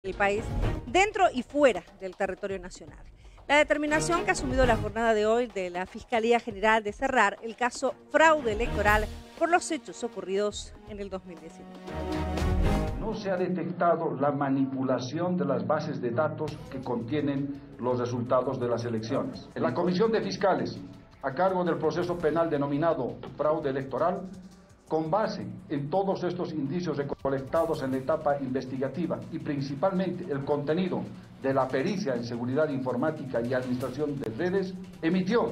el país, dentro y fuera del territorio nacional. La determinación que ha asumido la jornada de hoy de la Fiscalía General de cerrar el caso fraude electoral por los hechos ocurridos en el 2019. No se ha detectado la manipulación de las bases de datos que contienen los resultados de las elecciones. En la Comisión de Fiscales, a cargo del proceso penal denominado fraude electoral, con base en todos estos indicios recolectados en la etapa investigativa y principalmente el contenido de la pericia en seguridad informática y administración de redes, emitió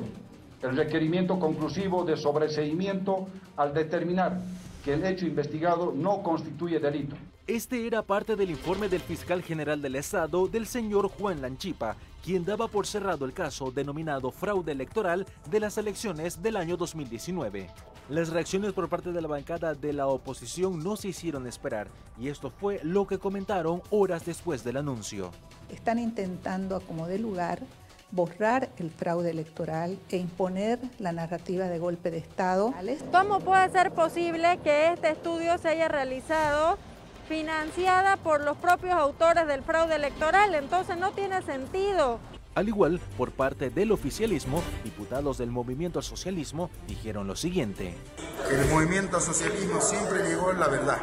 el requerimiento conclusivo de sobreseimiento al determinar que el hecho investigado no constituye delito. Este era parte del informe del fiscal general del Estado, del señor Juan Lanchipa, quien daba por cerrado el caso denominado fraude electoral de las elecciones del año 2019. Las reacciones por parte de la bancada de la oposición no se hicieron esperar, y esto fue lo que comentaron horas después del anuncio. Están intentando, a como dé lugar, borrar el fraude electoral e imponer la narrativa de golpe de Estado. ¿Cómo puede ser posible que este estudio se haya realizado financiada por los propios autores del fraude electoral? Entonces no tiene sentido. Al igual, por parte del oficialismo, diputados del movimiento al socialismo dijeron lo siguiente. El movimiento al socialismo siempre llegó a la verdad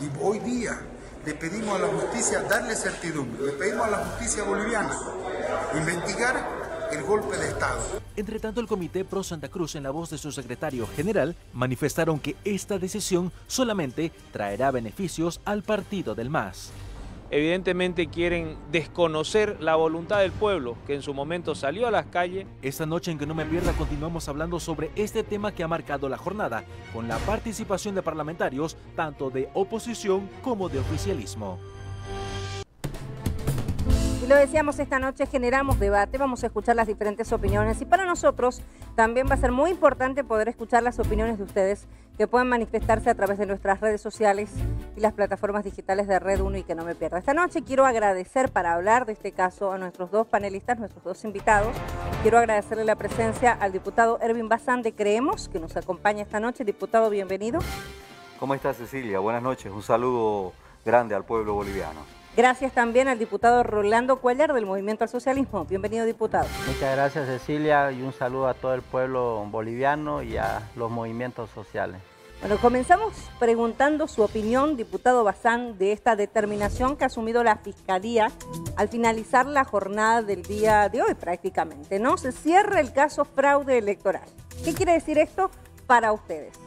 y hoy día le pedimos a la justicia darle certidumbre, le pedimos a la justicia boliviana investigar el golpe de Estado. Entre tanto, el Comité Pro Santa Cruz, en la voz de su secretario general, manifestaron que esta decisión solamente traerá beneficios al partido del MAS. Evidentemente quieren desconocer la voluntad del pueblo, que en su momento salió a las calles. Esta noche en Que No Me Pierda continuamos hablando sobre este tema que ha marcado la jornada, con la participación de parlamentarios, tanto de oposición como de oficialismo. Y lo decíamos, esta noche generamos debate, vamos a escuchar las diferentes opiniones y para nosotros también va a ser muy importante poder escuchar las opiniones de ustedes que pueden manifestarse a través de nuestras redes sociales y las plataformas digitales de Red 1 y Que No Me Pierda. Esta noche quiero agradecer para hablar de este caso a nuestros dos panelistas, nuestros dos invitados. Quiero agradecerle la presencia al diputado Ervin Bazán de Creemos, que nos acompaña esta noche. Diputado, bienvenido. ¿Cómo está, Cecilia? Buenas noches. Un saludo grande al pueblo boliviano. Gracias también al diputado Rolando Cuellar del Movimiento al Socialismo. Bienvenido, diputado. Muchas gracias, Cecilia, y un saludo a todo el pueblo boliviano y a los movimientos sociales. Bueno, comenzamos preguntando su opinión, diputado Bazán, de esta determinación que ha asumido la Fiscalía al finalizar la jornada del día de hoy prácticamente, ¿no? Se cierra el caso fraude electoral. ¿Qué quiere decir esto para ustedes?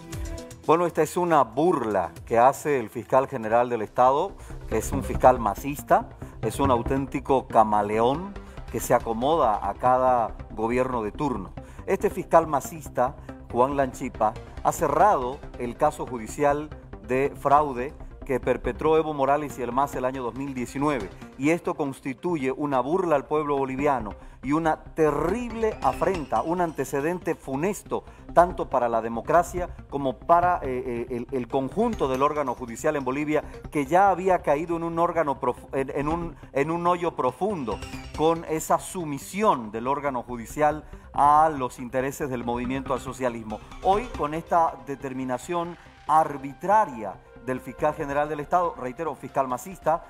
Bueno, esta es una burla que hace el fiscal general del Estado, que es un fiscal masista, es un auténtico camaleón que se acomoda a cada gobierno de turno. Este fiscal masista, Juan Lanchipa, ha cerrado el caso judicial de fraude que perpetró Evo Morales y el MAS el año 2019. Y esto constituye una burla al pueblo boliviano y una terrible afrenta, un antecedente funesto, tanto para la democracia como para el conjunto del órgano judicial en Bolivia, que ya había caído en un hoyo profundo con esa sumisión del órgano judicial a los intereses del movimiento al socialismo. Hoy, con esta determinación arbitraria del fiscal general del Estado, reitero, fiscal masista,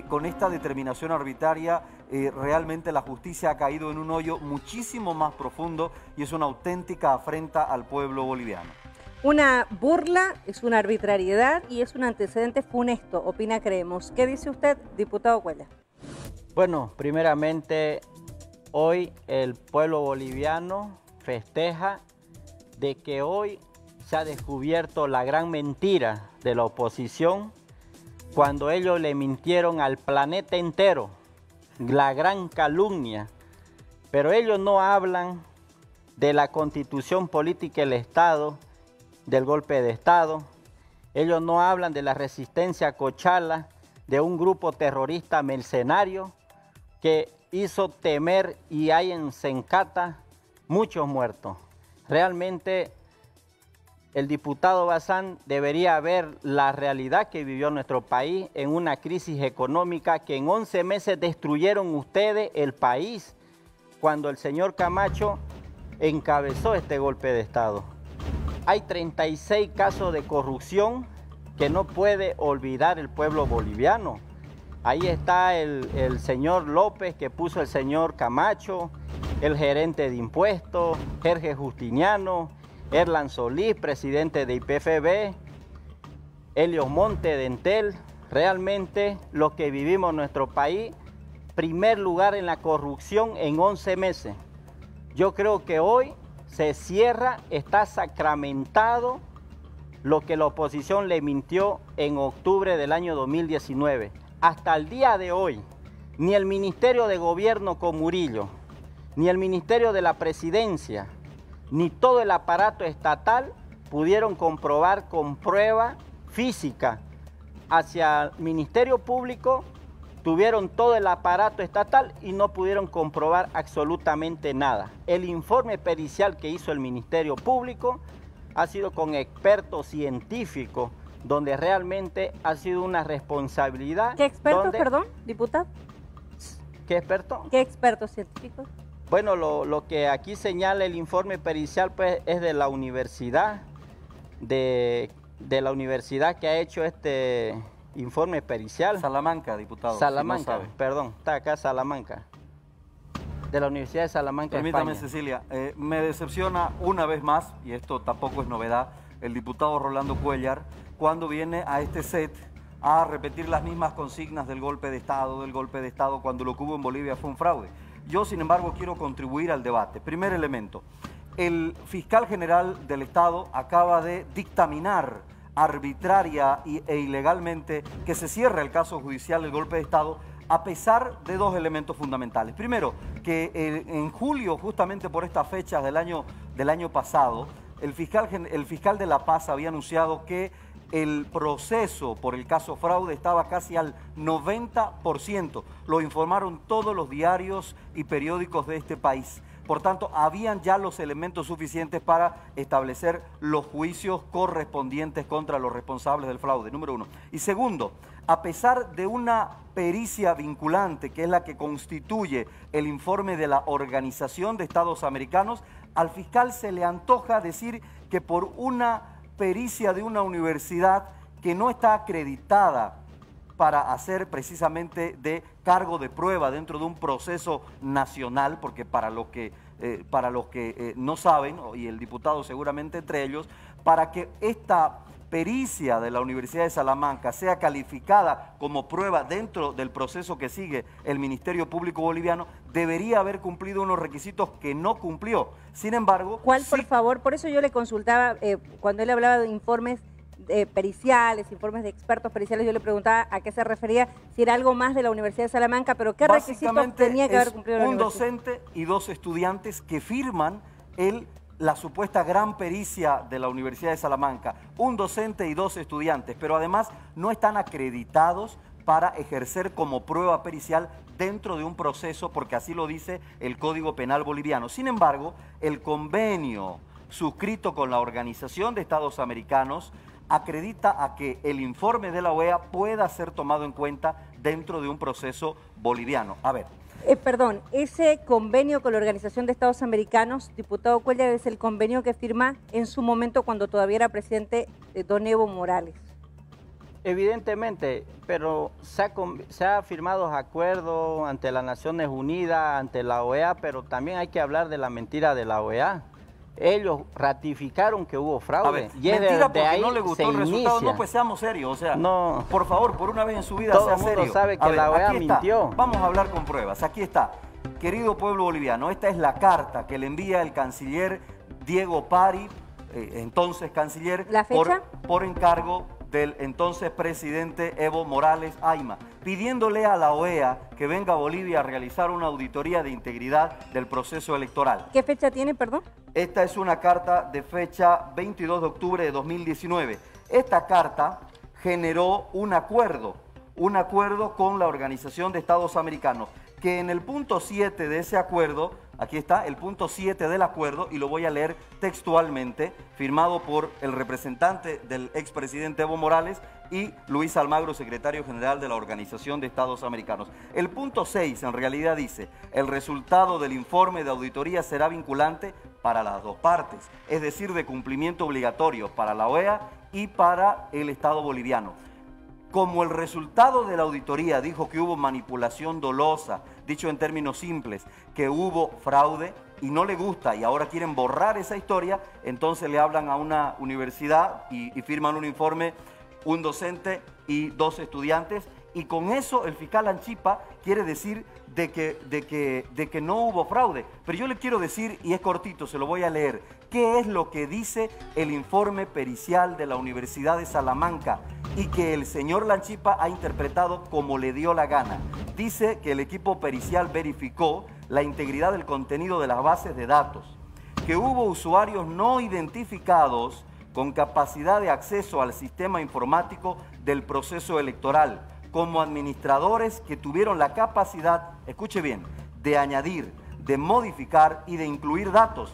con esta determinación arbitraria realmente la justicia ha caído en un hoyo muchísimo más profundo y es una auténtica afrenta al pueblo boliviano. Una burla, es una arbitrariedad y es un antecedente funesto, opina Creemos. ¿Qué dice usted, diputado Cuellar? Bueno, primeramente, hoy el pueblo boliviano festeja de que hoy se ha descubierto la gran mentira de la oposición cuando ellos le mintieron al planeta entero, la gran calumnia. Pero ellos no hablan de la constitución política del Estado, del golpe de Estado. Ellos no hablan de la resistencia a Cochala, de un grupo terrorista mercenario que hizo temer y hay en Sencata muchos muertos. Realmente el diputado Bazán debería ver la realidad que vivió nuestro país en una crisis económica que en 11 meses destruyeron ustedes el país cuando el señor Camacho encabezó este golpe de Estado. Hay 36 casos de corrupción que no puede olvidar el pueblo boliviano. Ahí está el señor López, que puso el señor Camacho, el gerente de impuestos, Jorge Justiniano, Erlan Solís, presidente de IPFB, Helios Monte de Entel. Realmente los que vivimos en nuestro país, primer lugar en la corrupción en 11 meses. Yo creo que hoy se cierra, está sacramentado lo que la oposición le mintió en octubre del año 2019. Hasta el día de hoy, ni el Ministerio de Gobierno con Murillo, ni el Ministerio de la Presidencia, ni todo el aparato estatal pudieron comprobar con prueba física. Hacia el Ministerio Público tuvieron todo el aparato estatal y no pudieron comprobar absolutamente nada. El informe pericial que hizo el Ministerio Público ha sido con expertos científicos, donde realmente ha sido una responsabilidad. ¿Qué expertos, perdón, diputado? ¿Qué expertos? ¿Qué expertos científicos? Bueno, lo que aquí señala el informe pericial pues, es de la universidad, de la universidad que ha hecho este informe pericial. Salamanca, diputado. Salamanca, si no perdón, está acá Salamanca. De la Universidad de Salamanca, Permítame, España. Cecilia, me decepciona una vez más, y esto tampoco es novedad, el diputado Rolando Cuéllar, cuando viene a este set a repetir las mismas consignas del golpe de Estado, cuando lo que hubo en Bolivia fue un fraude. Yo, sin embargo, quiero contribuir al debate. Primer elemento, el fiscal general del Estado acaba de dictaminar arbitraria e ilegalmente que se cierre el caso judicial del golpe de Estado, a pesar de dos elementos fundamentales. Primero, que en julio, justamente por estas fechas del año pasado, el fiscal de La Paz había anunciado que el proceso por el caso fraude estaba casi al 90%. Lo informaron todos los diarios y periódicos de este país. Por tanto, habían ya los elementos suficientes para establecer los juicios correspondientes contra los responsables del fraude, número uno. Y segundo, a pesar de una pericia vinculante, que es la que constituye el informe de la Organización de Estados Americanos, al fiscal se le antoja decir que por una pericia de una universidad que no está acreditada para hacer precisamente de cargo de prueba dentro de un proceso nacional, porque para los que no saben, y el diputado seguramente entre ellos, para que esta pericia de la Universidad de Salamanca sea calificada como prueba dentro del proceso que sigue el Ministerio Público Boliviano, debería haber cumplido unos requisitos que no cumplió. Sin embargo... ¿Cuál, por favor? Por eso yo le consultaba, cuando él hablaba de informes periciales, informes de expertos periciales, yo le preguntaba a qué se refería, si era algo más de la Universidad de Salamanca, pero qué requisitos tenía que haber cumplido la universidad. Un docente y dos estudiantes que firman la supuesta gran pericia de la Universidad de Salamanca, un docente y dos estudiantes, pero además no están acreditados para ejercer como prueba pericial dentro de un proceso, porque así lo dice el Código Penal boliviano. Sin embargo, el convenio suscrito con la Organización de Estados Americanos acredita a que el informe de la OEA pueda ser tomado en cuenta dentro de un proceso boliviano. A ver. Perdón, ese convenio con la Organización de Estados Americanos, diputado Cuéllar, es el convenio que firma en su momento cuando todavía era presidente don Evo Morales. Evidentemente, pero se ha firmado acuerdos ante las Naciones Unidas, ante la OEA, pero también hay que hablar de la mentira de la OEA. Ellos ratificaron que hubo fraude. A ver, y mentira porque ahí no le gustó el resultado. No, pues seamos serios. O sea, no, por favor, por una vez en su vida, sea serio. Todo el mundo sabe que la OEA mintió. Vamos a hablar con pruebas. Aquí está. Querido pueblo boliviano, esta es la carta que le envía el canciller Diego Pari, entonces canciller, ¿la fecha? Por encargo del entonces presidente Evo Morales Ayma, pidiéndole a la OEA que venga a Bolivia a realizar una auditoría de integridad del proceso electoral. ¿Qué fecha tiene, perdón? Esta es una carta de fecha 22 de octubre de 2019. Esta carta generó un acuerdo con la Organización de Estados Americanos, que en el punto 7 de ese acuerdo, aquí está el punto 7 del acuerdo, y lo voy a leer textualmente, firmado por el representante del expresidente Evo Morales y Luis Almagro, secretario general de la Organización de Estados Americanos. El punto 6 en realidad dice: el resultado del informe de auditoría será vinculante para las dos partes, es decir, de cumplimiento obligatorio para la OEA y para el Estado boliviano. como el resultado de la auditoría dijo que hubo manipulación dolosa, dicho en términos simples, que hubo fraude y no le gusta y ahora quieren borrar esa historia, entonces le hablan a una universidad y firman un informe, un docente y 2 estudiantes, y con eso el fiscal Lanchipa quiere decir de que no hubo fraude. Pero yo le quiero decir, y es cortito, se lo voy a leer, qué es lo que dice el informe pericial de la Universidad de Salamanca y que el señor Lanchipa ha interpretado como le dio la gana. Dice que el equipo pericial verificó la integridad del contenido de las bases de datos, que hubo usuarios no identificados con capacidad de acceso al sistema informático del proceso electoral, como administradores que tuvieron la capacidad, escuche bien, de añadir, de modificar y de incluir datos,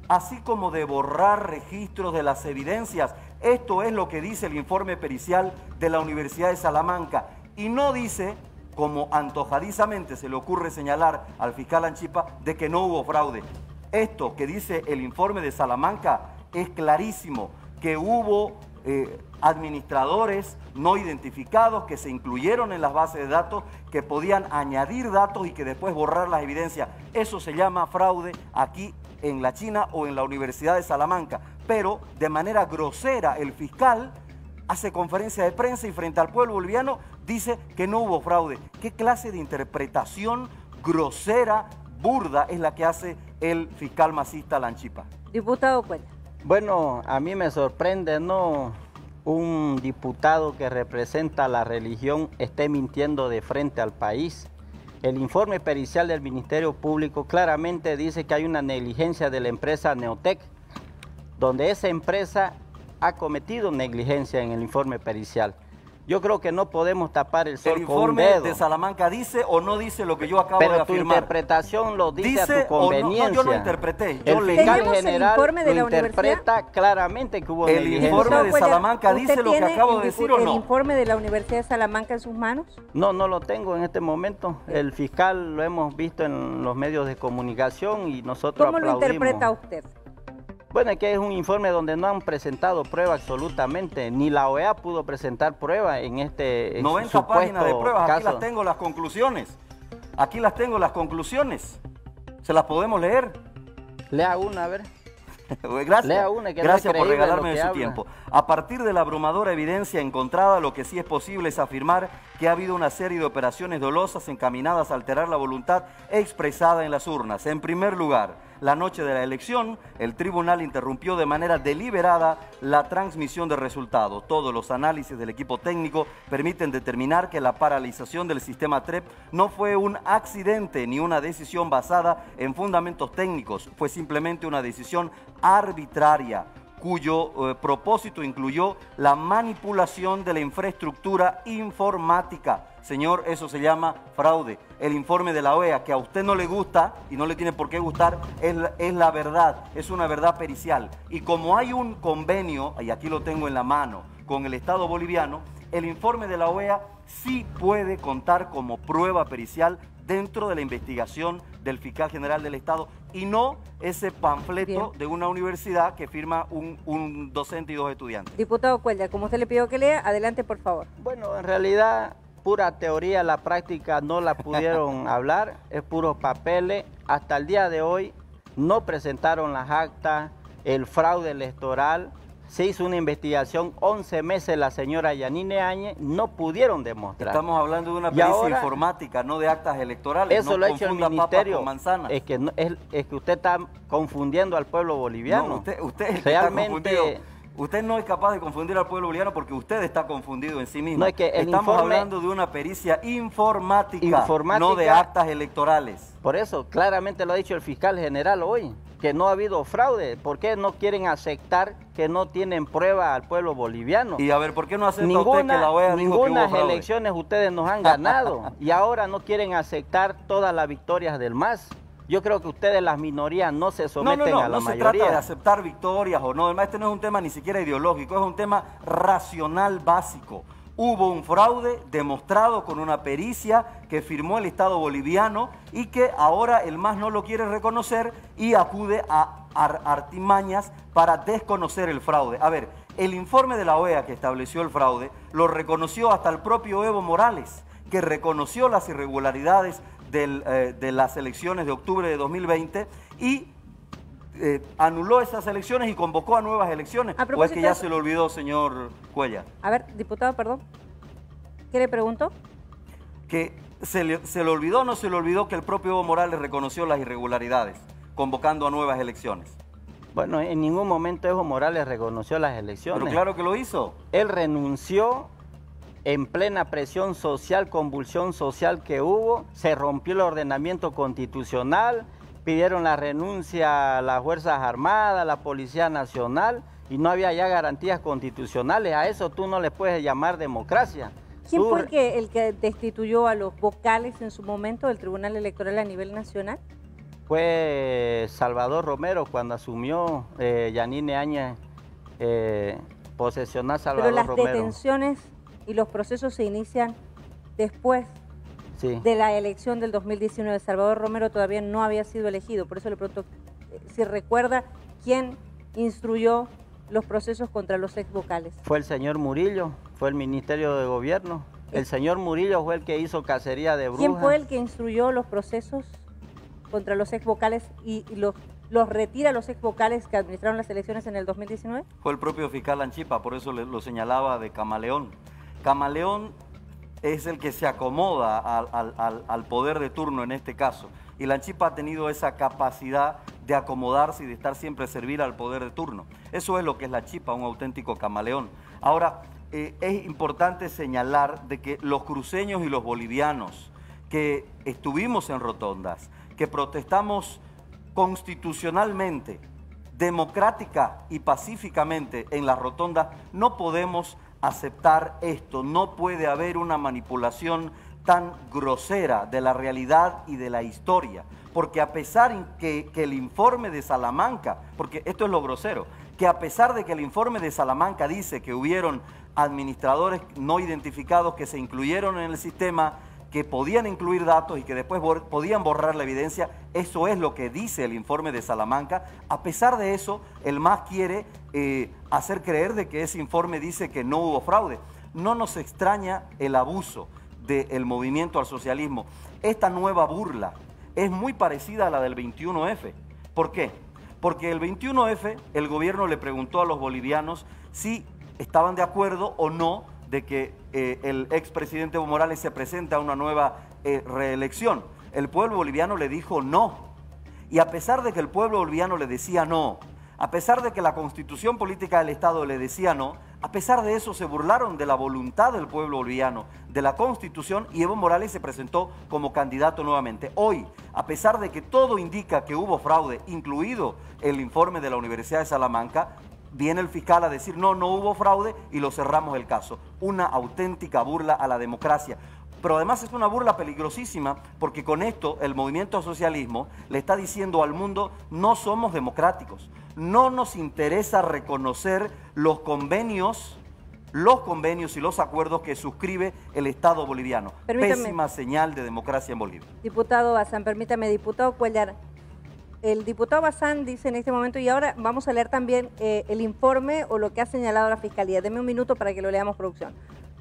así como de borrar registros de las evidencias. Esto es lo que dice el informe pericial de la Universidad de Salamanca y no dice, como antojadizamente se le ocurre señalar al fiscal Lanchipa, de que no hubo fraude. Esto que dice el informe de Salamanca es clarísimo, que hubo administradores no identificados que se incluyeron en las bases de datos, que podían añadir datos y que después borrar las evidencias. Eso se llama fraude aquí en la China o en la Universidad de Salamanca. Pero de manera grosera el fiscal hace conferencia de prensa y frente al pueblo boliviano dice que no hubo fraude. ¿Qué clase de interpretación grosera, burda es la que hace el fiscal masista Lanchipa? Diputado Cuellar. Bueno, a mí me sorprende, ¿no?, un diputado que representa a la religión esté mintiendo de frente al país. El informe pericial del Ministerio Público claramente dice que hay una negligencia de la empresa Neotec, donde esa empresa ha cometido negligencia en el informe pericial. Yo creo que no podemos tapar el sol con un dedo. ¿El informe de Salamanca dice o no dice lo que yo acabo de afirmar? Pero tu interpretación lo dice a tu conveniencia. No, yo lo interpreté. El fiscal general lo interpreta claramente que hubo negligencia. ¿El informe de Salamanca dice lo que acabo de decir o no? ¿El informe de la Universidad de Salamanca en sus manos? No, no lo tengo en este momento. El fiscal lo hemos visto en los medios de comunicación y nosotros aplaudimos. ¿Cómo lo interpreta usted? Bueno, es que es un informe donde no han presentado prueba absolutamente, ni la OEA pudo presentar prueba en este 90 páginas de pruebas, aquí las tengo las conclusiones. Aquí las tengo las conclusiones. ¿Se las podemos leer? Lea una, a ver. Gracias, Lea una, que gracias no por regalarme de su habla. tiempo. A partir de la abrumadora evidencia encontrada, lo que sí es posible es afirmar que ha habido una serie de operaciones dolosas encaminadas a alterar la voluntad expresada en las urnas. En primer lugar, la noche de la elección, el tribunal interrumpió de manera deliberada la transmisión de resultados. Todos los análisis del equipo técnico permiten determinar que la paralización del sistema TREP no fue un accidente ni una decisión basada en fundamentos técnicos, fue simplemente una decisión arbitraria, cuyo propósito incluyó la manipulación de la infraestructura informática. Señor, eso se llama fraude. El informe de la OEA, que a usted no le gusta y no le tiene por qué gustar, es la verdad, es una verdad pericial. Y como hay un convenio, y aquí lo tengo en la mano, con el Estado boliviano, el informe de la OEA sí puede contar como prueba pericial dentro de la investigación del fiscal general del Estado y no ese panfleto de una universidad que firma un docente y 2 estudiantes. Diputado Cuellar, como usted le pidió que lea, adelante por favor. Bueno, en realidad, pura teoría, la práctica no la pudieron hablar, es puros papeles. Hasta el día de hoy no presentaron las actas, el fraude electoral. Se hizo una investigación, 11 meses la señora Yanine Áñez, no pudieron demostrar. Estamos hablando de una pericia informática, no de actas electorales. Eso no lo ha hecho el ministerio. Es que usted está confundiendo al pueblo boliviano. No, usted realmente... Usted no es capaz de confundir al pueblo boliviano porque usted está confundido en sí mismo. No, es que estamos hablando de una pericia informática, no de actas electorales. Por eso, claramente lo ha dicho el fiscal general hoy, que no ha habido fraude. ¿Por qué no quieren aceptar que no tienen prueba al pueblo boliviano? Y a ver, ¿por qué no acepta usted que la OEA dijo que hubo fraude? Elecciones ustedes nos han ganado y ahora no quieren aceptar todas las victorias del MAS. Yo creo que ustedes, las minorías, no se someten a la mayoría. No se trata de aceptar victorias o no. Además, este no es un tema ni siquiera ideológico, es un tema racional básico. Hubo un fraude demostrado con una pericia que firmó el Estado boliviano y que ahora el MAS no lo quiere reconocer y acude a artimañas para desconocer el fraude. A ver, El informe de la OEA que estableció el fraude lo reconoció hasta el propio Evo Morales, que reconoció las irregularidades de las elecciones de octubre de 2020 y anuló esas elecciones y convocó a nuevas elecciones. ¿O es que ya se le olvidó, señor Cuellar? A ver, diputado, perdón. ¿Qué le pregunto? Que se le olvidó o no se le olvidó que el propio Evo Morales reconoció las irregularidades, convocando a nuevas elecciones. Bueno, en ningún momento Evo Morales reconoció las elecciones. Pero claro que lo hizo. Él renunció en plena presión social, convulsión social que hubo, se rompió el ordenamiento constitucional, pidieron la renuncia a las Fuerzas Armadas, a la Policía Nacional, y no había ya garantías constitucionales. A eso tú no le puedes llamar democracia. ¿Quién fue el que destituyó a los vocales en su momento del Tribunal Electoral a nivel nacional? Fue Salvador Romero cuando asumió Yanine Áñez, posesionar Salvador Romero. Pero las detenciones y los procesos se inician después de la elección del 2019. Salvador Romero todavía no había sido elegido, por eso le pregunto si recuerda quién instruyó los procesos contra los ex vocales. Fue el señor Murillo, fue el Ministerio de Gobierno. El señor Murillo fue el que hizo cacería de brujas. ¿Quién fue el que instruyó los procesos contra los ex vocales y los retira los ex vocales que administraron las elecciones en el 2019? Fue el propio fiscal Lanchipa, por eso lo señalaba de camaleón. Camaleón es el que se acomoda al poder de turno en este caso. Y Lanchipa ha tenido esa capacidad de acomodarse y de estar siempre servir al poder de turno. Eso es lo que es Lanchipa, un auténtico camaleón. Ahora, es importante señalar de que los cruceños y los bolivianos que estuvimos en rotondas, que protestamos constitucionalmente, democrática y pacíficamente en las rotondas, no podemos aceptar esto. No puede haber una manipulación tan grosera de la realidad y de la historia, porque a pesar que el informe de Salamanca, porque esto es lo grosero, que a pesar de que el informe de Salamanca dice que hubieron administradores no identificados que se incluyeron en el sistema, que podían incluir datos y que después podían borrar la evidencia, eso es lo que dice el informe de Salamanca. A pesar de eso, el MAS quiere hacer creer de que ese informe dice que no hubo fraude. No nos extraña el abuso del movimiento al socialismo. Esta nueva burla es muy parecida a la del 21F. ¿Por qué? Porque el 21F, el gobierno le preguntó a los bolivianos si estaban de acuerdo o no de que el expresidente Evo Morales se presenta a una nueva reelección. El pueblo boliviano le dijo no. Y a pesar de que el pueblo boliviano le decía no, a pesar de que la Constitución Política del Estado le decía no, a pesar de eso se burlaron de la voluntad del pueblo boliviano, de la Constitución, y Evo Morales se presentó como candidato nuevamente. Hoy, a pesar de que todo indica que hubo fraude, incluido el informe de la Universidad de Salamanca, viene el fiscal a decir no hubo fraude y lo cerramos el caso. Una auténtica burla a la democracia. Pero además es una burla peligrosísima porque con esto el movimiento al socialismo le está diciendo al mundo no somos democráticos, no nos interesa reconocer los convenios y los acuerdos que suscribe el Estado boliviano. Pésima señal de democracia en Bolivia. Diputado Bazán, permítame, diputado Cuellar. El diputado Bazán dice en este momento, y ahora vamos a leer también el informe o lo que ha señalado la Fiscalía. Deme un minuto para que lo leamos, producción.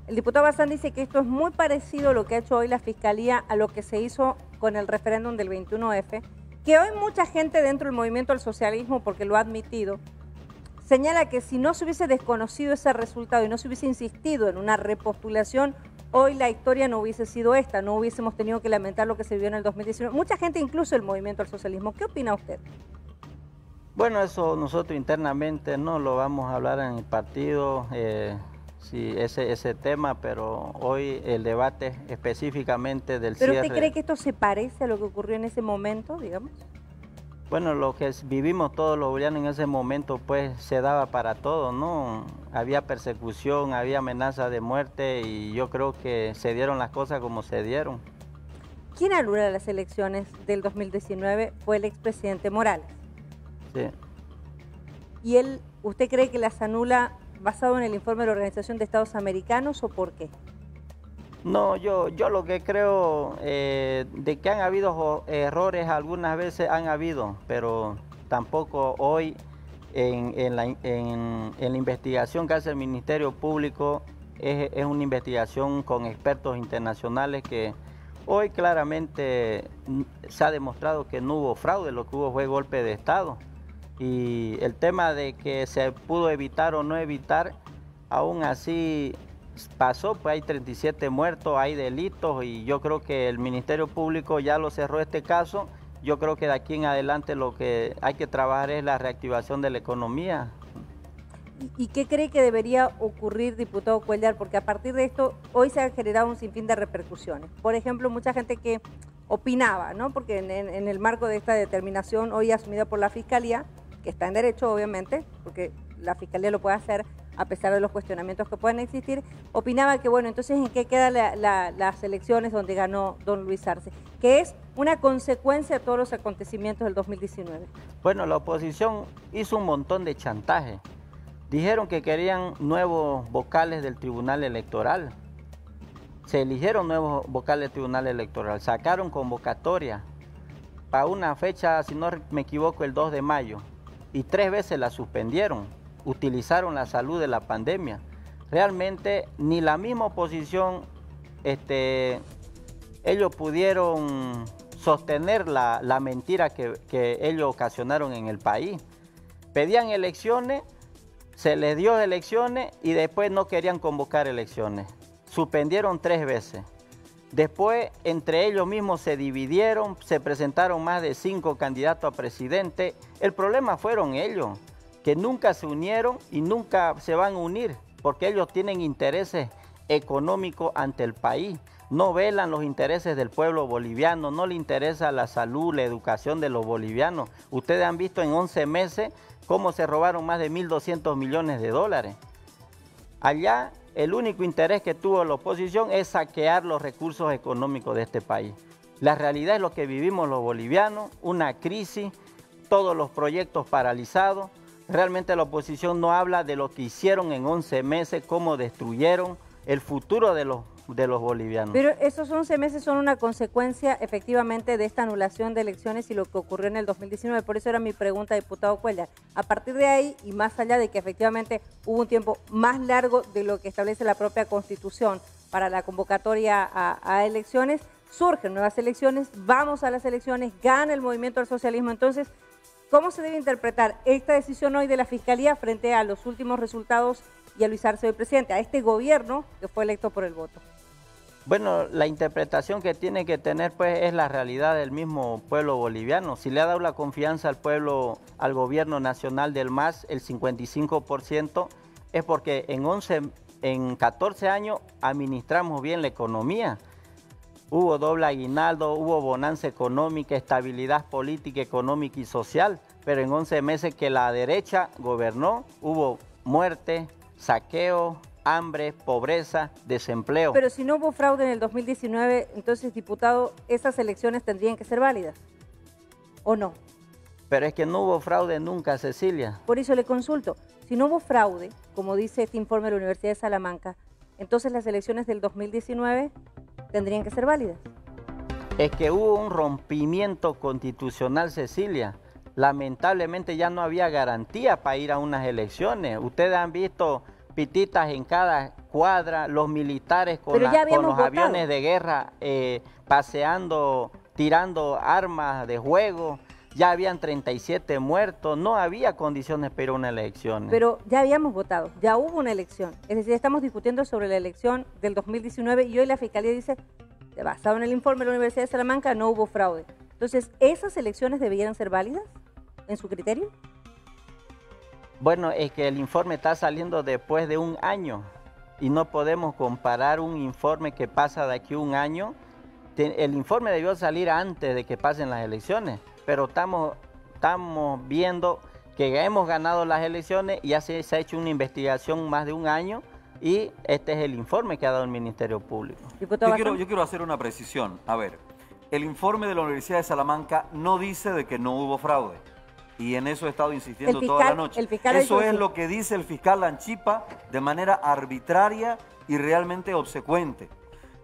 El diputado Bazán dice que esto es muy parecido a lo que ha hecho hoy la Fiscalía a lo que se hizo con el referéndum del 21F, que hoy mucha gente dentro del movimiento al socialismo, porque lo ha admitido, señala que si no se hubiese desconocido ese resultado y no se hubiese insistido en una repostulación, hoy la historia no hubiese sido esta, no hubiésemos tenido que lamentar lo que se vivió en el 2019. Mucha gente, incluso el movimiento al socialismo. ¿Qué opina usted? Bueno, eso nosotros internamente no lo vamos a hablar en el partido, sí, ese tema, pero hoy el debate específicamente del cierre... ¿Pero usted cree que esto se parece a lo que ocurrió en ese momento, digamos? Bueno, lo que vivimos todos los bolivianos en ese momento, pues se daba para todo, ¿no? Había persecución, había amenaza de muerte y yo creo que se dieron las cosas como se dieron. ¿Quién anula las elecciones del 2019? Fue el expresidente Morales. Sí. ¿Y usted cree que las anula basado en el informe de la Organización de Estados Americanos o por qué? No, yo lo que creo de que han habido errores, algunas veces han habido, pero tampoco hoy en la investigación que hace el Ministerio Público es una investigación con expertos internacionales que hoy claramente se ha demostrado que no hubo fraude, lo que hubo fue golpe de Estado. Y el tema de que se pudo evitar o no evitar, aún así pasó, pues hay 37 muertos, hay delitos y yo creo que el Ministerio Público ya lo cerró este caso. Yo creo que de aquí en adelante lo que hay que trabajar es la reactivación de la economía. ¿Y qué cree que debería ocurrir, diputado Cuéllar? Porque a partir de esto, hoy se ha generado un sinfín de repercusiones. Por ejemplo, mucha gente que opinaba, ¿no? Porque en el marco de esta determinación hoy asumida por la Fiscalía, que está en derecho, obviamente, porque la Fiscalía lo puede hacer a pesar de los cuestionamientos que puedan existir, opinaba que, bueno, entonces, ¿en qué quedan las elecciones donde ganó don Luis Arce? Que es una consecuencia de todos los acontecimientos del 2019. Bueno, la oposición hizo un montón de chantaje. Dijeron que querían nuevos vocales del Tribunal Electoral. Se eligieron nuevos vocales del Tribunal Electoral. Sacaron convocatoria para una fecha, si no me equivoco, el 2 de mayo. Y 3 veces la suspendieron. Utilizaron la salud de la pandemia. Realmente ni la misma oposición, ellos pudieron sostener la mentira que ellos ocasionaron en el país. Pedían elecciones, se les dio elecciones y después no querían convocar elecciones. Suspendieron 3 veces. Después, entre ellos mismos se dividieron, se presentaron más de 5 candidatos a presidente. El problema fueron ellos, que nunca se unieron y nunca se van a unir, porque ellos tienen intereses económicos ante el país. No velan los intereses del pueblo boliviano, no le interesa la salud, la educación de los bolivianos. Ustedes han visto en 11 meses cómo se robaron más de 1.200 millones de dólares. Allá, el único interés que tuvo la oposición es saquear los recursos económicos de este país. La realidad es lo que vivimos los bolivianos, una crisis, todos los proyectos paralizados. Realmente la oposición no habla de lo que hicieron en 11 meses, cómo destruyeron el futuro de los bolivianos. Pero esos 11 meses son una consecuencia efectivamente de esta anulación de elecciones y lo que ocurrió en el 2019. Por eso era mi pregunta, diputado Cuéllar. A partir de ahí, y más allá de que efectivamente hubo un tiempo más largo de lo que establece la propia Constitución para la convocatoria a elecciones, surgen nuevas elecciones, vamos a las elecciones, gana el movimiento al socialismo. Entonces, ¿cómo se debe interpretar esta decisión hoy de la Fiscalía frente a los últimos resultados y a Luis Arce hoy presidente, a este gobierno que fue electo por el voto? Bueno, la interpretación que tiene que tener pues es la realidad del mismo pueblo boliviano. Si le ha dado la confianza al pueblo, al gobierno nacional del MAS, el 55%, es porque en 14 años administramos bien la economía. Hubo doble aguinaldo, hubo bonanza económica, estabilidad política, económica y social, pero en 11 meses que la derecha gobernó, hubo muerte, saqueo, hambre, pobreza, desempleo. Pero si no hubo fraude en el 2019, entonces, diputado, ¿esas elecciones tendrían que ser válidas o no? Pero es que no hubo fraude nunca, Cecilia. Por eso le consulto, si no hubo fraude, como dice este informe de la Universidad de Salamanca, entonces las elecciones del 2019 tendrían que ser válidas. Es que hubo un rompimiento constitucional, Cecilia. Lamentablemente ya no había garantía para ir a unas elecciones. Ustedes han visto pititas en cada cuadra, los militares con los aviones de guerra paseando, tirando armas de juego. Ya habían 37 muertos, no había condiciones para ir a una elección. Pero ya habíamos votado, ya hubo una elección. Es decir, estamos discutiendo sobre la elección del 2019 y hoy la Fiscalía dice, basado en el informe de la Universidad de Salamanca, no hubo fraude. Entonces, ¿esas elecciones debieran ser válidas en su criterio? Bueno, es que el informe está saliendo después de un año y no podemos comparar un informe que pasa de aquí a un año. El informe debió salir antes de que pasen las elecciones, pero estamos viendo que hemos ganado las elecciones y ya se ha hecho una investigación más de un año y este es el informe que ha dado el Ministerio Público. Yo quiero hacer una precisión. A ver, el informe de la Universidad de Salamanca no dice de que no hubo fraude. Y en eso he estado insistiendo toda la noche. Eso es lo que dice el fiscal Lanchipa de manera arbitraria y realmente obsecuente.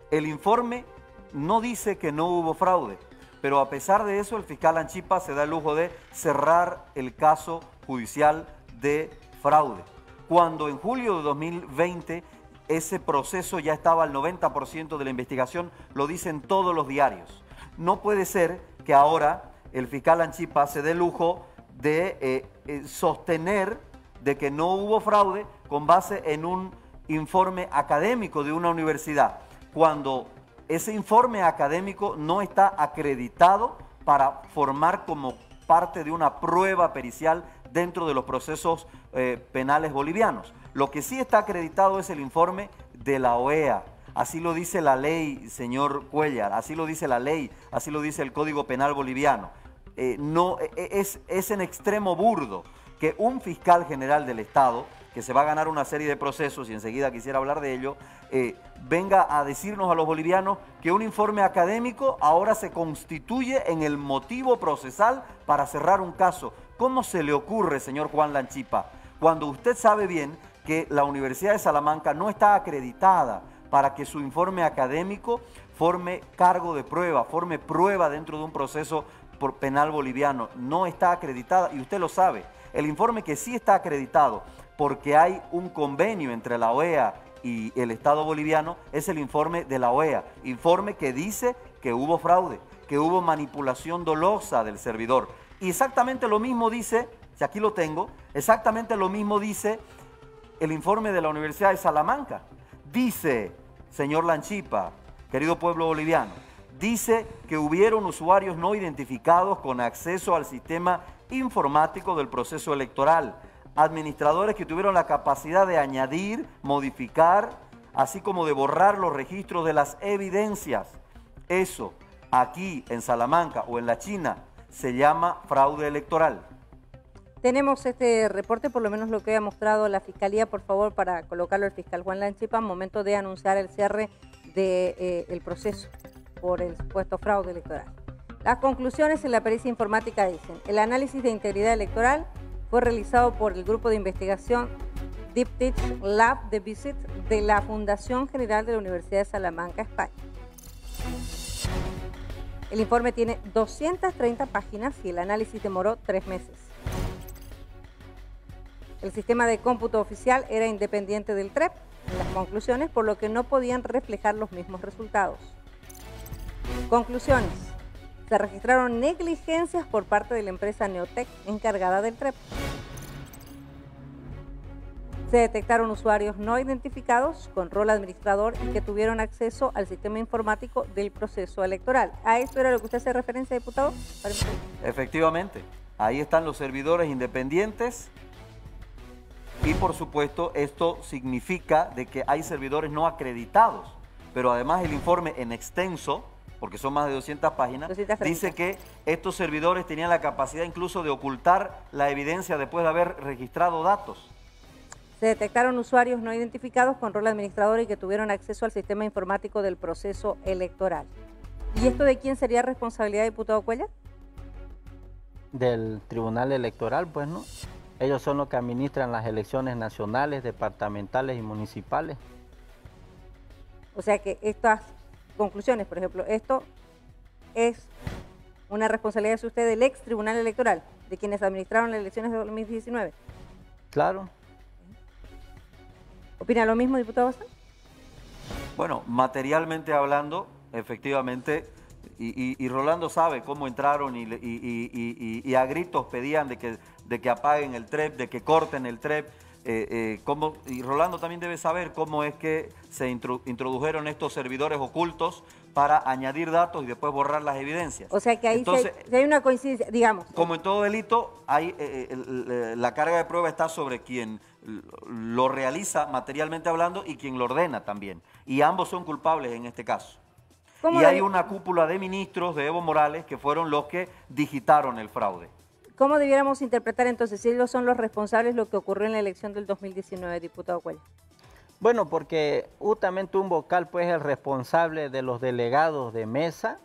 El informe no dice que no hubo fraude, pero a pesar de eso el fiscal Lanchipa se da el lujo de cerrar el caso judicial de fraude, cuando en julio de 2020 ese proceso ya estaba al 90% de la investigación, lo dicen todos los diarios. No puede ser que ahora el fiscal Lanchipa se dé lujo de sostener de que no hubo fraude con base en un informe académico de una universidad, cuando ese informe académico no está acreditado para formar como parte de una prueba pericial dentro de los procesos penales bolivianos. Lo que sí está acreditado es el informe de la OEA. Así lo dice la ley, señor Cuellar, así lo dice la ley, así lo dice el Código Penal boliviano. Es en extremo burdo que un fiscal general del Estado, que se va a ganar una serie de procesos, y enseguida quisiera hablar de ello, venga a decirnos a los bolivianos que un informe académico ahora se constituye en el motivo procesal para cerrar un caso. ¿Cómo se le ocurre, señor Juan Lanchipa, cuando usted sabe bien que la Universidad de Salamanca no está acreditada para que su informe académico forme cargo de prueba, forme prueba dentro de un proceso penal boliviano? No está acreditada y usted lo sabe. El informe que sí está acreditado porque hay un convenio entre la OEA y el Estado boliviano es el informe de la OEA, informe que dice que hubo fraude, que hubo manipulación dolosa del servidor. Y exactamente lo mismo dice, si aquí lo tengo, exactamente lo mismo dice el informe de la Universidad de Salamanca. Dice, señor Lanchipa, querido pueblo boliviano, dice que hubieron usuarios no identificados con acceso al sistema informático del proceso electoral, administradores que tuvieron la capacidad de añadir, modificar, así como de borrar los registros de las evidencias. Eso, aquí en Salamanca o en la China, se llama fraude electoral. Tenemos este reporte, por lo menos lo que ha mostrado la Fiscalía, por favor, para colocarlo el fiscal Juan Lanchipa, momento de anunciar el cierre del proceso por el supuesto fraude electoral. Las conclusiones en la pericia informática dicen: el análisis de integridad electoral fue realizado por el grupo de investigación Diptych Lab de Visit de la Fundación General de la Universidad de Salamanca, España. El informe tiene 230 páginas y el análisis demoró 3 meses. El sistema de cómputo oficial era independiente del TREP en las conclusiones, por lo que no podían reflejar los mismos resultados. Conclusiones. Se registraron negligencias por parte de la empresa Neotec encargada del TREP. Se detectaron usuarios no identificados con rol administrador y que tuvieron acceso al sistema informático del proceso electoral. ¿A esto era lo que usted hace referencia, diputado? Efectivamente, ahí están los servidores independientes y por supuesto esto significa de que hay servidores no acreditados, pero además el informe en extenso, porque son más de 200 páginas, dice que estos servidores tenían la capacidad incluso de ocultar la evidencia después de haber registrado datos. Se detectaron usuarios no identificados con rol administrador y que tuvieron acceso al sistema informático del proceso electoral. ¿Y esto de quién sería responsabilidad, diputado Cuellar? Del Tribunal Electoral, pues, ¿no? Ellos son los que administran las elecciones nacionales, departamentales y municipales. O sea que estas conclusiones, por ejemplo, esto es una responsabilidad de usted del ex Tribunal Electoral, de quienes administraron las elecciones de 2019. Claro. ¿Opina lo mismo, diputado Bazán? Bueno, materialmente hablando, efectivamente, y Rolando sabe cómo entraron y a gritos pedían de que apaguen el TREP, de que corten el TREP. Y Rolando también debe saber cómo es que se introdujeron estos servidores ocultos para añadir datos y después borrar las evidencias. O sea que ahí entonces, si hay una coincidencia, digamos. Como en todo delito, hay, la carga de prueba está sobre quien lo realiza materialmente hablando y quien lo ordena también. Y ambos son culpables en este caso. Y hay una cúpula de ministros de Evo Morales que fueron los que digitaron el fraude. ¿Cómo debiéramos interpretar entonces si ellos son los responsables de lo que ocurrió en la elección del 2019, diputado Cuellar? Bueno, porque justamente un vocal pues es el responsable de los delegados de mesa,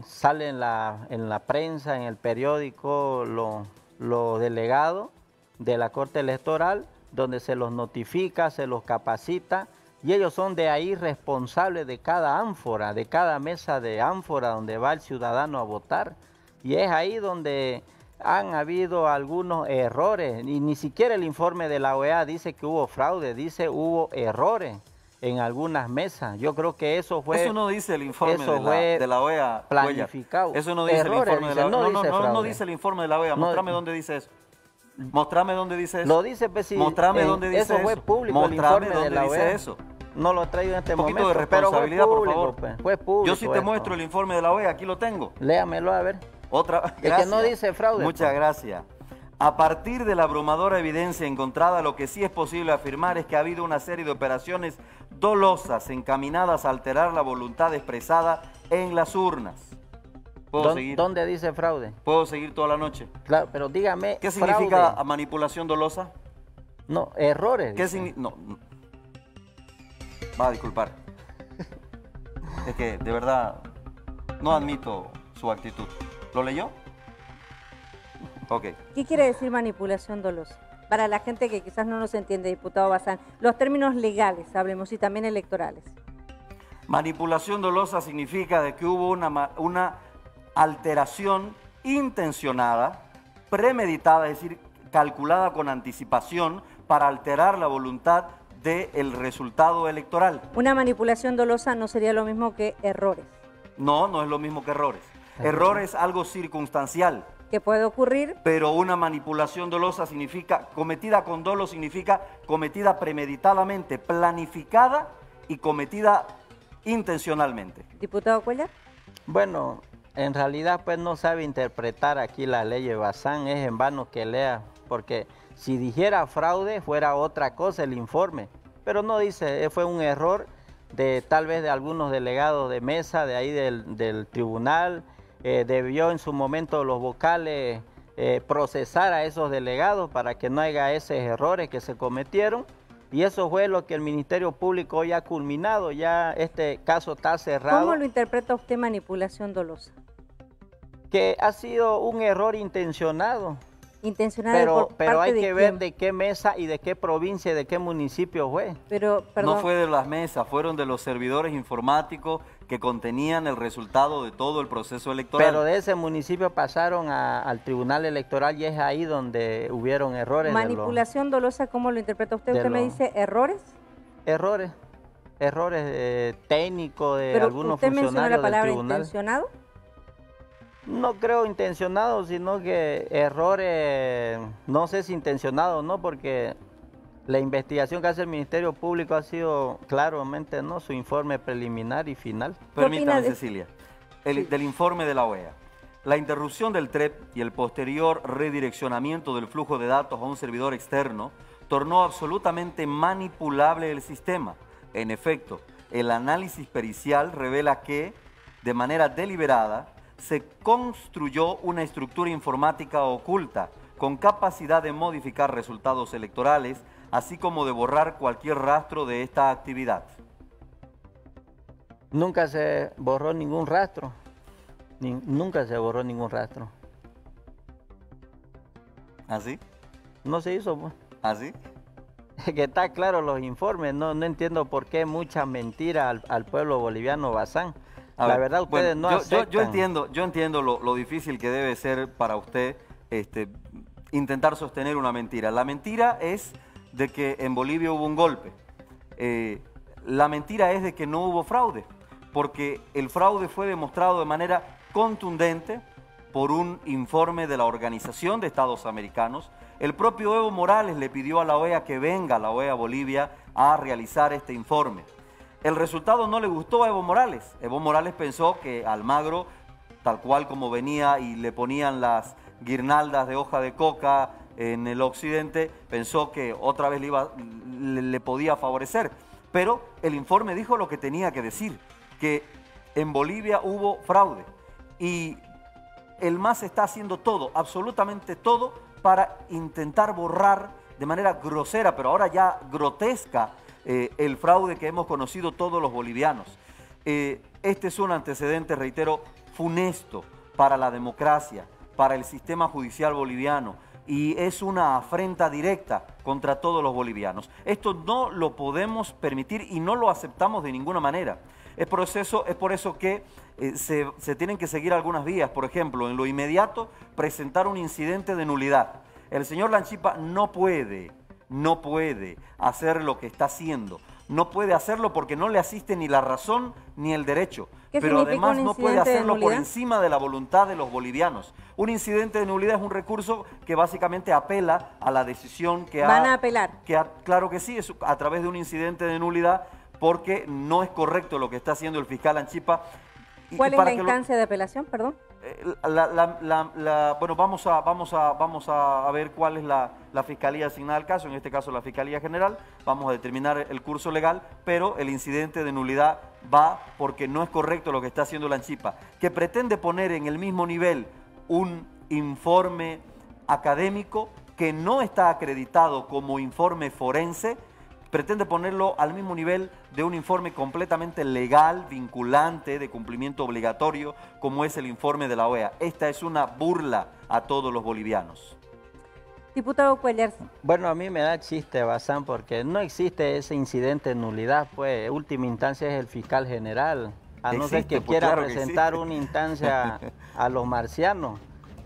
sale en la prensa, en el periódico, los delegados de la Corte Electoral, donde se los notifica, se los capacita, y ellos son de ahí responsables de cada ánfora, de cada mesa de ánfora donde va el ciudadano a votar, y es ahí donde han habido algunos errores, y ni siquiera el informe de la OEA dice que hubo fraude, dice hubo errores en algunas mesas. Yo creo que eso fue... Eso no dice el informe de la OEA. Planificado. Eso no dice errores, el informe de la OEA. No dice el informe de la OEA. Mostrame dónde dice eso. Mostrame dónde dice eso. Lo dice, pues, sí, mostrame dónde dice eso. Eso fue público. Mostrame el informe dónde de la dice OEA. eso. No lo traigo en este momento. Un poquito de responsabilidad, pero fue público, por favor. Pues, fue público. Yo sí te muestro el informe de la OEA, aquí lo tengo. Léamelo, a ver. Otra. Gracias. Es que no dice fraude. Muchas gracias. A partir de la abrumadora evidencia encontrada, lo que sí es posible afirmar es que ha habido una serie de operaciones dolosas encaminadas a alterar la voluntad expresada en las urnas. ¿Puedo seguir? ¿Dónde dice fraude? ¿Puedo seguir toda la noche? Claro, pero dígame. ¿Qué significa manipulación dolosa? No, errores. ¿Qué significa? No. Va a disculpar. Es que de verdad no admito su actitud. ¿Lo leyó? Ok. ¿Qué quiere decir manipulación dolosa? Para la gente que quizás no nos entiende, diputado Bazán, los términos legales, hablemos, y también electorales. Manipulación dolosa significa de que hubo una alteración intencionada, premeditada, es decir, calculada con anticipación para alterar la voluntad del resultado electoral. Una manipulación dolosa no sería lo mismo que errores. No, no es lo mismo que errores. Error es algo circunstancial. Que puede ocurrir. Pero una manipulación dolosa significa, cometida con dolo significa cometida premeditadamente, planificada y cometida intencionalmente. Diputado Cuellar. Bueno, en realidad pues no sabe interpretar aquí la ley de Bazán, es en vano que lea, porque si dijera fraude fuera otra cosa el informe, pero no dice, fue un error de tal vez de algunos delegados de mesa de ahí del tribunal. Debió en su momento los vocales procesar a esos delegados para que no haya esos errores que se cometieron, y eso fue lo que el Ministerio Público hoy ha culminado. Ya este caso está cerrado. ¿Cómo lo interpreta usted manipulación dolosa? Que ha sido un error intencionado. Intencionado pero hay que ver de qué mesa y de qué provincia y de qué municipio fue. Pero, perdón. No fue de las mesas, fueron de los servidores informáticos que contenían el resultado de todo el proceso electoral. Pero de ese municipio pasaron al Tribunal Electoral y es ahí donde hubieron errores. Manipulación dolosa, ¿cómo lo interpreta usted? ¿Usted me dice errores? Errores técnicos de algunos funcionarios del tribunal. ¿Usted mencionó la palabra intencionado? No creo intencionado, sino que errores, no sé si intencionado o no, porque la investigación que hace el Ministerio Público ha sido claramente no su informe preliminar y final. Permítame, Cecilia, del informe de la OEA. La interrupción del TREP y el posterior redireccionamiento del flujo de datos a un servidor externo tornó absolutamente manipulable el sistema. En efecto, el análisis pericial revela que, de manera deliberada, se construyó una estructura informática oculta con capacidad de modificar resultados electorales, así como de borrar cualquier rastro de esta actividad. Nunca se borró ningún rastro. Nunca se borró ningún rastro. ¿Así? No se hizo, pues. ¿Así? Que está claro los informes, no entiendo por qué mucha mentira al pueblo boliviano Bazán. La verdad, ustedes no aceptan. Yo entiendo lo difícil que debe ser para usted intentar sostener una mentira. La mentira es de que en Bolivia hubo un golpe. La mentira es de que no hubo fraude, porque el fraude fue demostrado de manera contundente por un informe de la Organización de Estados Americanos. El propio Evo Morales le pidió a la OEA que venga a la OEA Bolivia a realizar este informe. El resultado no le gustó a Evo Morales. Evo Morales pensó que Almagro, tal cual como venía y le ponían las guirnaldas de hoja de coca en el occidente, pensó que otra vez le podía favorecer. Pero el informe dijo lo que tenía que decir, que en Bolivia hubo fraude. Y el MAS está haciendo todo, absolutamente todo, para intentar borrar de manera grosera, pero ahora ya grotesca, el fraude que hemos conocido todos los bolivianos. Este es un antecedente, reitero, funesto para la democracia, para el sistema judicial boliviano, y es una afrenta directa contra todos los bolivianos. Esto no lo podemos permitir y no lo aceptamos de ninguna manera. Es por eso que se tienen que seguir algunas vías. Por ejemplo, en lo inmediato, presentar un incidente de nulidad. El señor Lanchipa no puede hacer lo que está haciendo. No puede hacerlo porque no le asiste ni la razón ni el derecho. Pero además no puede hacerlo por encima de la voluntad de los bolivianos. Un incidente de nulidad es un recurso que básicamente apela a la decisión que ¿Van a apelar? Claro que sí, es a través de un incidente de nulidad, porque no es correcto lo que está haciendo el fiscal Lanchipa. ¿Cuál es la instancia de apelación, perdón? Bueno, vamos a ver cuál es la fiscalía asignada al caso, en este caso la Fiscalía General. Vamos a determinar el curso legal, pero el incidente de nulidad va porque no es correcto lo que está haciendo Lanchipa, que pretende poner en el mismo nivel un informe académico que no está acreditado como informe forense. Pretende ponerlo al mismo nivel de un informe completamente legal, vinculante, de cumplimiento obligatorio, como es el informe de la OEA. Esta es una burla a todos los bolivianos. Diputado Cuellar. Bueno, a mí me da chiste, Bazán, porque no existe ese incidente de nulidad, pues, última instancia es el fiscal general. A no ser que quiera presentar una instancia a los marcianos.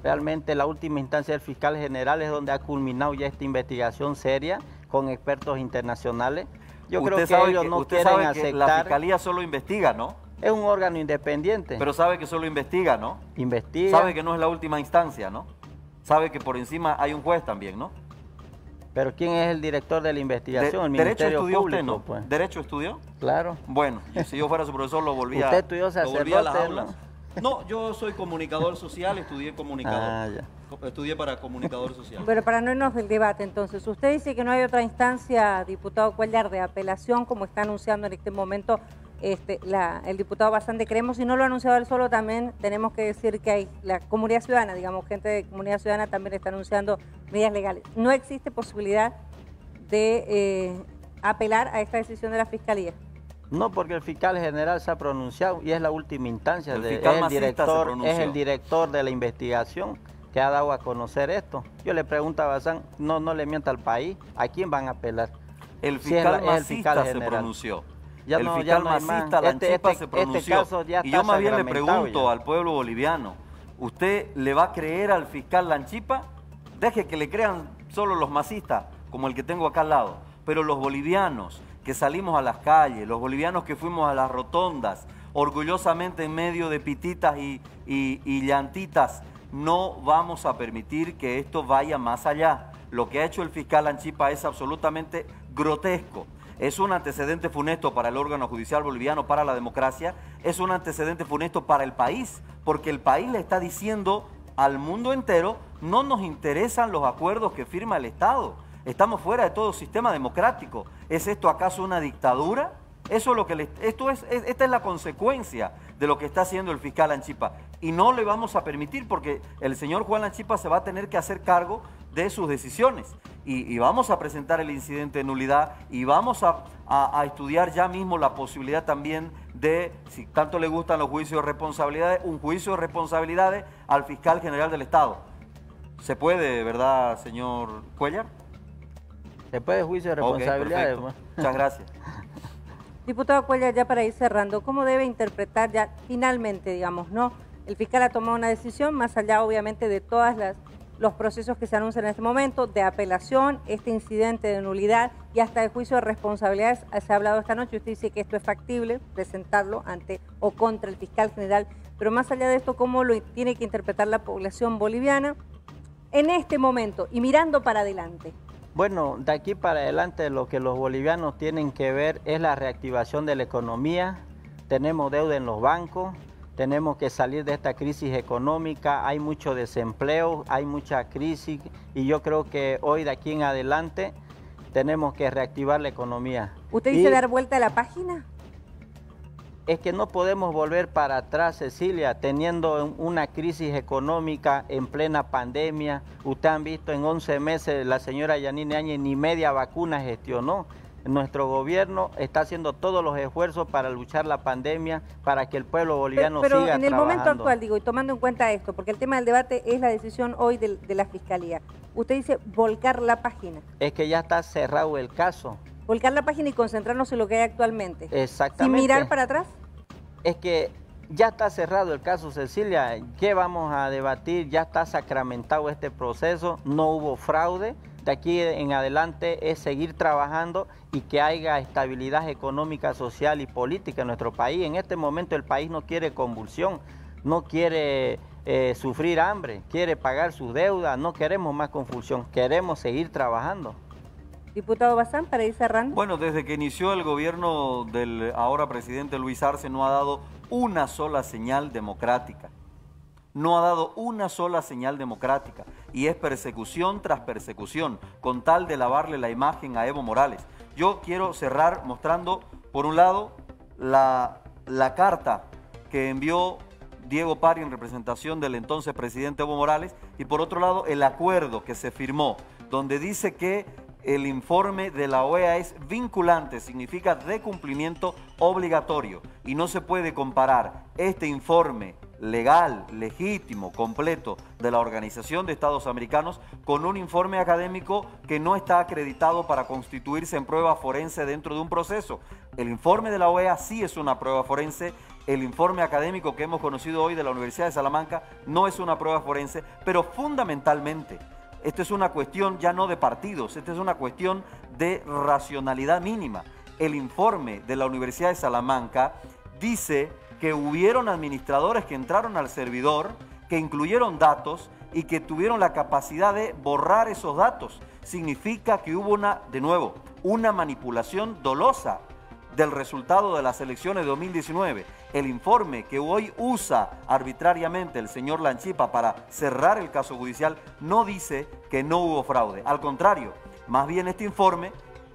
Realmente la última instancia del fiscal general es donde ha culminado ya esta investigación seria, con expertos internacionales. Yo creo que ellos no quieren aceptar. La Fiscalía solo investiga, ¿no? Es un órgano independiente. Pero sabe que solo investiga, ¿no? Investiga. Sabe que no es la última instancia, ¿no? Sabe que por encima hay un juez también, ¿no? Pero ¿quién es el director de la investigación? El Ministerio Público. Usted, ¿no? Pues. ¿Derecho estudió? Claro. Bueno, si yo fuera su profesor lo volvía, ¿Usted estudió sacerdote, a las aulas. No, yo soy comunicador social, estudié comunicador. Estudié para comunicador social. Pero para no irnos del debate, entonces, usted dice que no hay otra instancia, diputado Cuellar, de apelación, como está anunciando en este momento el diputado Bazán de Creemos, y no lo ha anunciado él solo, también tenemos que decir que hay la comunidad ciudadana, digamos, gente de comunidad ciudadana también está anunciando medidas legales. ¿No existe posibilidad de apelar a esta decisión de la Fiscalía? No, porque el fiscal general se ha pronunciado y es la última instancia. Es el director de la investigación que ha dado a conocer esto. Yo le pregunto a Bazán, no le mienta al país, ¿a quién van a apelar? El fiscal masista se pronunció. El fiscal masista Lanchipa se pronunció. Y yo más bien le pregunto al pueblo boliviano, ¿usted le va a creer al fiscal Lanchipa? Deje que le crean solo los masistas, como el que tengo acá al lado. Pero los bolivianos que salimos a las calles, los bolivianos que fuimos a las rotondas, orgullosamente en medio de pititas y llantitas, no vamos a permitir que esto vaya más allá. Lo que ha hecho el fiscal Lanchipa es absolutamente grotesco. Es un antecedente funesto para el órgano judicial boliviano, para la democracia. Es un antecedente funesto para el país, porque el país le está diciendo al mundo entero, no nos interesan los acuerdos que firma el Estado. Estamos fuera de todo sistema democrático. ¿Es esto acaso una dictadura? Eso es lo que esta es la consecuencia de lo que está haciendo el fiscal Lanchipa. Y no le vamos a permitir, porque el señor Juan Lanchipa se va a tener que hacer cargo de sus decisiones. Y vamos a presentar el incidente de nulidad y vamos a estudiar ya mismo la posibilidad también de, si tanto le gustan los juicios de responsabilidades, un juicio de responsabilidades al fiscal general del Estado. ¿Se puede, verdad, señor Cuellar? Se puede juicio de responsabilidades. Okay, muchas gracias. Diputado Cuellar, ya para ir cerrando, ¿cómo debe interpretar ya finalmente, digamos, no? El fiscal ha tomado una decisión, más allá obviamente de todos los procesos que se anuncian en este momento, de apelación, este incidente de nulidad y hasta de juicio de responsabilidades. Se ha hablado esta noche, usted dice que esto es factible, presentarlo ante o contra el fiscal general, pero más allá de esto, ¿cómo lo tiene que interpretar la población boliviana en este momento y mirando para adelante? Bueno, de aquí para adelante lo que los bolivianos tienen que ver es la reactivación de la economía. Tenemos deuda en los bancos, tenemos que salir de esta crisis económica, hay mucho desempleo, hay mucha crisis y yo creo que hoy de aquí en adelante tenemos que reactivar la economía. ¿Usted dice dar vuelta a la página? Es que no podemos volver para atrás, Cecilia, teniendo una crisis económica en plena pandemia. Ustedes han visto en 11 meses la señora Yanine Áñez ni media vacuna gestionó. Nuestro gobierno está haciendo todos los esfuerzos para luchar la pandemia, para que el pueblo boliviano siga trabajando. Pero en el momento actual, digo, y tomando en cuenta esto, porque el tema del debate es la decisión hoy de la Fiscalía. Usted dice volcar la página. Es que ya está cerrado el caso. Volcar la página y concentrarnos en lo que hay actualmente. Exactamente. ¿Sin mirar para atrás? es que ya está cerrado el caso Cecilia. ¿Qué vamos a debatir? Ya está sacramentado este proceso, no hubo fraude. De aquí en adelante es seguir trabajando y que haya estabilidad económica, social y política en nuestro país. En este momento el país no quiere convulsión, no quiere sufrir hambre, quiere pagar sus deudas, no queremos más confusión, queremos seguir trabajando. Diputado Bazán, para ir cerrando. Bueno, desde que inició el gobierno del ahora presidente Luis Arce no ha dado una sola señal democrática. No ha dado una sola señal democrática y es persecución tras persecución con tal de lavarle la imagen a Evo Morales. Yo quiero cerrar mostrando, por un lado, la carta que envió Diego Pari en representación del entonces presidente Evo Morales y por otro lado el acuerdo que se firmó donde dice que el informe de la OEA es vinculante, significa de cumplimiento obligatorio y no se puede comparar este informe legal, legítimo, completo de la Organización de Estados Americanos con un informe académico que no está acreditado para constituirse en prueba forense dentro de un proceso. El informe de la OEA sí es una prueba forense, el informe académico que hemos conocido hoy de la Universidad de Salamanca no es una prueba forense, pero fundamentalmente esta es una cuestión ya no de partidos, esta es una cuestión de racionalidad mínima. El informe de la Universidad de Salamanca dice que hubieron administradores que entraron al servidor, que incluyeron datos y que tuvieron la capacidad de borrar esos datos. Significa que hubo una manipulación dolosa del resultado de las elecciones de 2019. El informe que hoy usa arbitrariamente el señor Lanchipa para cerrar el caso judicial no dice que no hubo fraude. Al contrario, más bien este informe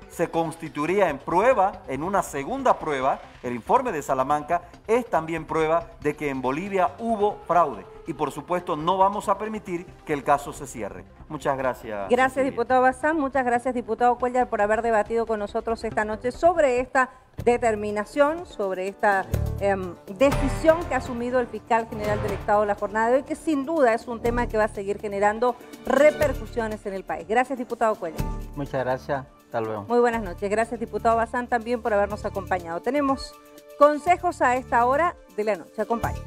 se constituiría en prueba, en una segunda prueba. El informe de Salamanca es también prueba de que en Bolivia hubo fraude. Y por supuesto no vamos a permitir que el caso se cierre. Muchas gracias. Gracias, Cecilia. diputado Bazán. Muchas gracias, diputado Cuellar, por haber debatido con nosotros esta noche sobre esta determinación, sobre esta decisión que ha asumido el fiscal general del Estado la jornada de hoy, que sin duda es un tema que va a seguir generando repercusiones en el país. Gracias, diputado Cuellar. Muchas gracias. Hasta luego. Muy buenas noches. Gracias, diputado Bazán, también por habernos acompañado. Tenemos consejos a esta hora de la noche. Acompañen.